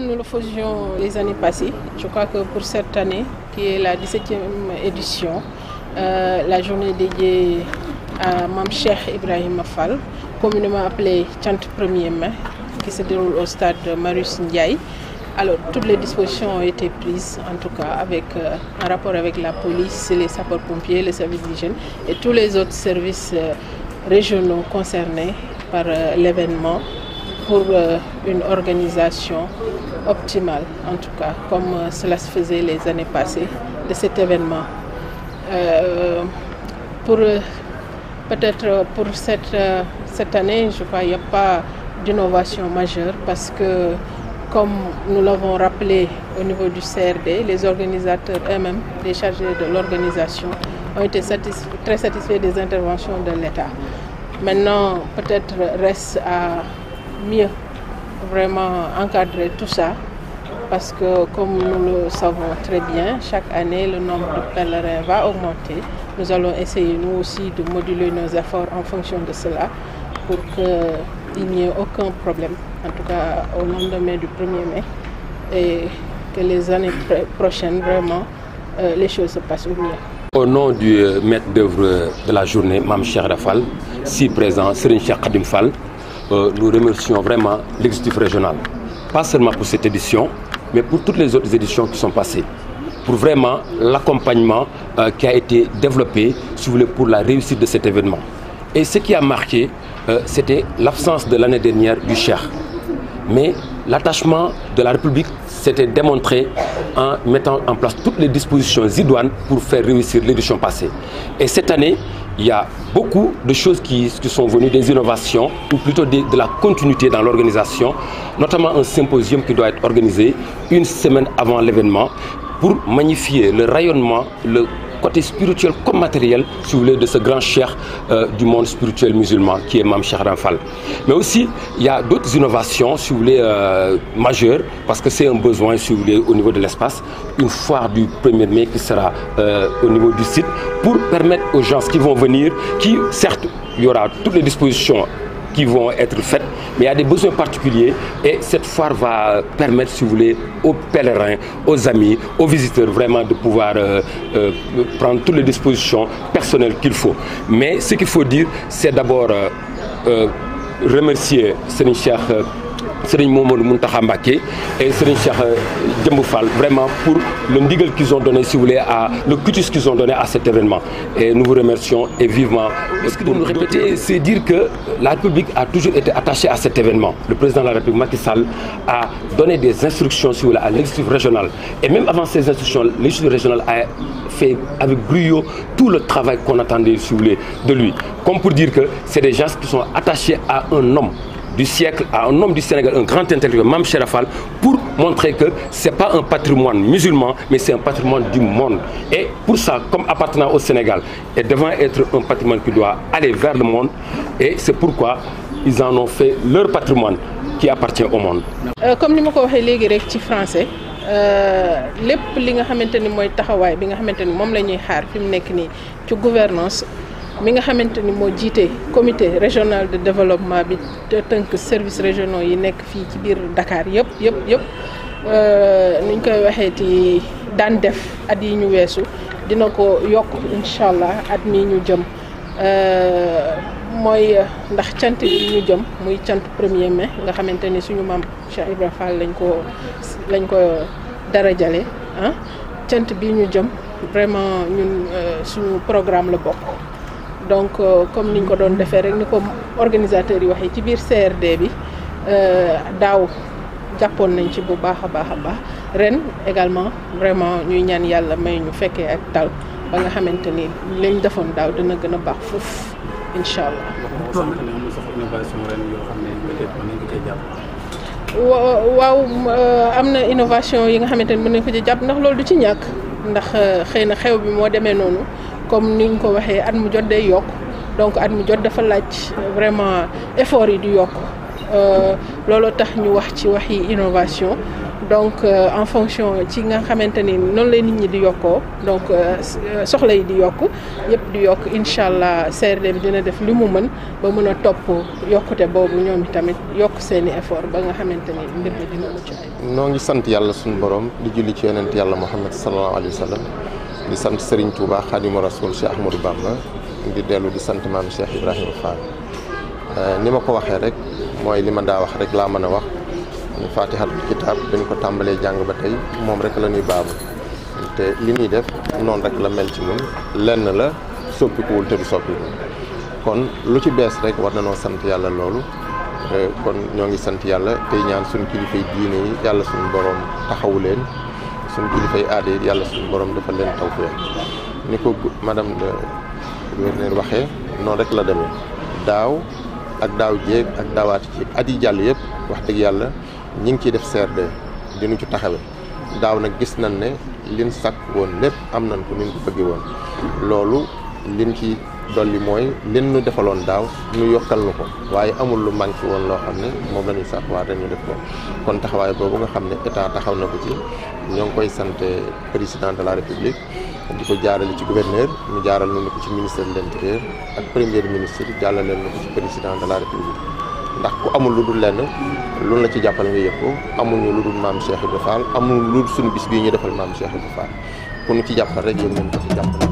nous le faisions les années passées, je crois que pour cette année, qui est la 17e édition, la journée dédiée à Mame Cheikh Ibrahima Fall, communément appelée Chant 1er mai, qui se déroule au stade Marius Ndiaye. Alors, toutes les dispositions ont été prises, en tout cas, en rapport avec la police, les sapeurs-pompiers, les services d'hygiène et tous les autres services régionaux concernés par l'événement pour une organisation optimale, en tout cas, comme cela se faisait les années passées de cet événement. Peut-être pour cette année, je crois qu'il n'y a pas d'innovation majeure parce que, comme nous l'avons rappelé au niveau du CRD, les organisateurs eux-mêmes, les chargés de l'organisation, ont été très satisfaits des interventions de l'État. Maintenant, peut-être reste à mieux vraiment encadrer tout ça, parce que comme nous le savons très bien, chaque année, le nombre de pèlerins va augmenter. Nous allons essayer, nous aussi, de moduler nos efforts en fonction de cela, pour qu'il n'y ait aucun problème, en tout cas au lendemain du 1er mai, et que les années prochaines, vraiment, les choses se passent au mieux. Au nom du maître d'œuvre de la journée, Mame Cheikh Fall, si présent, Serigne Cheikh Khadim Fall, nous remercions vraiment l'exécutif régional, pas seulement pour cette édition, mais pour toutes les autres éditions qui sont passées, pour vraiment l'accompagnement qui a été développé, si vous voulez, pour la réussite de cet événement. Et ce qui a marqué, c'était l'absence de l'année dernière du Cheikh. Mais l'attachement de la République s'était démontré en mettant en place toutes les dispositions idoines pour faire réussir l'édition passée. Et cette année, il y a beaucoup de choses qui sont venues, des innovations, ou plutôt de la continuité dans l'organisation, notamment un symposium qui doit être organisé une semaine avant l'événement pour magnifier le rayonnement, le côté spirituel comme matériel, si vous voulez, de ce grand cheikh du monde spirituel musulman qui est Mame Cheikh Fall. Mais aussi, il y a d'autres innovations, si vous voulez, majeures, parce que c'est un besoin, si vous voulez, au niveau de l'espace, une foire du 1er mai qui sera au niveau du site, pour permettre aux gens qui vont venir, qui, certes, il y aura toutes les dispositions qui vont être faites, mais il y a des besoins particuliers et cette foire va permettre, si vous voulez, aux pèlerins, aux amis, aux visiteurs vraiment de pouvoir prendre toutes les dispositions personnelles qu'il faut. Mais ce qu'il faut dire, c'est d'abord remercier Serigne Cheikh Serigne Momadou Mountakha Mbacké et Serigne Cheikh Jëmb Fall vraiment pour le ndigal qu'ils ont donné, si vous voulez, le cutus qu'ils ont donné à cet événement. Et nous vous remercions et vivement. Ce que nous répéter, c'est dire que la République a toujours été attachée à cet événement. Le président de la République, Macky Sall, a donné des instructions, si vous voulez, à l'exécutif régional. Et même avant ces instructions, l'exécutif régional a fait avec brio tout le travail qu'on attendait, si vous voulez, de lui. Comme pour dire que c'est des gens qui sont attachés à un homme du siècle, à un homme du Sénégal, un grand intellectuel, Mame Cheikh Fall, pour montrer que ce n'est pas un patrimoine musulman, mais c'est un patrimoine du monde. Et pour ça, comme appartenant au Sénégal, et devant être un patrimoine qui doit aller vers le monde, et c'est pourquoi ils en ont fait leur patrimoine qui appartient au monde. Comme je l'ai dit en français, lépp li nga xamanteni moy taxaway bi nga xamanteni mom lañuy xaar fi mu nekk nii ci gouvernance mi nga xamanteni mo jité comité régional de développement bi te tënk services régionaux yi nekk fi ci biir Dakar yëpp niñ koy waxé ci daan def at yi ñu wessu dina ko yokk inshallah at mi ñu jëm mooy ndax cant bi ñu jëm muy cant 1er mai nga xamanteni suñu maam Cheikh Ibrahima Fall lañ ko darajale ah cant bi ñu jëm vraiment ñun suñu programme la bokk. Donc comme niñ ko doon defee rek ni ko organisateurs yi waxee ci biir CRD bi daaw jàppoon nañ ci bu baax a baax ren également vraiment ñuy ñaan yàlla may ñu fekkee ak tal ba nga xamante ni lañ defoon daaw dina gën a baax foofu incha allah. waaw am na innovation yi nga xamante ni mën nañ ko ci jàpp ndax loolu du ci ñàkk ndax xëy na xew bi moo demee noonu comme ni ñu ko waxee at mu jot day yokk donc at mu jot dafa laaj vraiment effort yi di yokk looloo tax ñu wax ci waxi innovation donc en fonction ci nga xamante ni noonu lay nit ñi di yokkoo donc soxla yi di yokk yëpp di yokk incha allah CRD bi dina def li mu mën ba mën a topp yokkute boobu ñoom tamit yokk seeni effort ba nga xamante ni mbir mi dina mucc ay. noo ngi sant yàlla suñu borom di julli ci yonent yàlla Muhammad sallallahu alayhi wa sallam di sant Serigne Touba Khadimu Rasoul Cheikh Ahmadou Bamba di dellu di sant maam Cheikh Ibrahima Fall ni ma ko waxee rek mooy li ma daa wax rek laa mën a wax. Fatihatul Kitab dañ ko tàmbalee jàng ba tey moom rek la ñuy baabu te li ñuy def noonu rek la mel ci ñun lenn la soppikuwul te du soppiku kon lu ci bees rek war na noo sant yàlla loolu kon ñoo ngi sant yàlla tey ñaan suñu kilifay diine yi yàlla suñu borom taxawu leen suñu kilifay aada yi yàlla suñu borom defal leen tawfeex ni ko madame le gouverneur waxee noonu rek la demee daaw ak daaw jéeg ak daawaati jéeg at yi jàll yëpp wax dëgg yàlla ñi ngi ciy def CRD dinu ci taxawe daaw nag gis nañ ne liñ sàkk woon lépp am nañ ko niñ ko bëgge woon loolu liñ ci dolli mooy lin nu defaloon daaw nu yokkal nu ko waaye amul lu manqué woon loo xam ne moom la ñuy sàkk waa ren ñu def ko kon taxawaay boobu nga xam ne état taxaw na ko ci ñoo ngi koy sant président de la république di ko jaarale ci gouverneur ñu jaaral nañu ko ci ministère de l'intérieur ak premier ministre jàllaleel na ko ci président de la république ndax ku amul lu dul lenn loolu la ci jàppale nga yëg ko amuñu lu dul maam Cheikh Ibrahima Fall amul lu dul suñu bis bii ñu defal maam Cheikh Ibrahima Fall ku ñu ci jàppal rek yéen nañ ko ci jàppale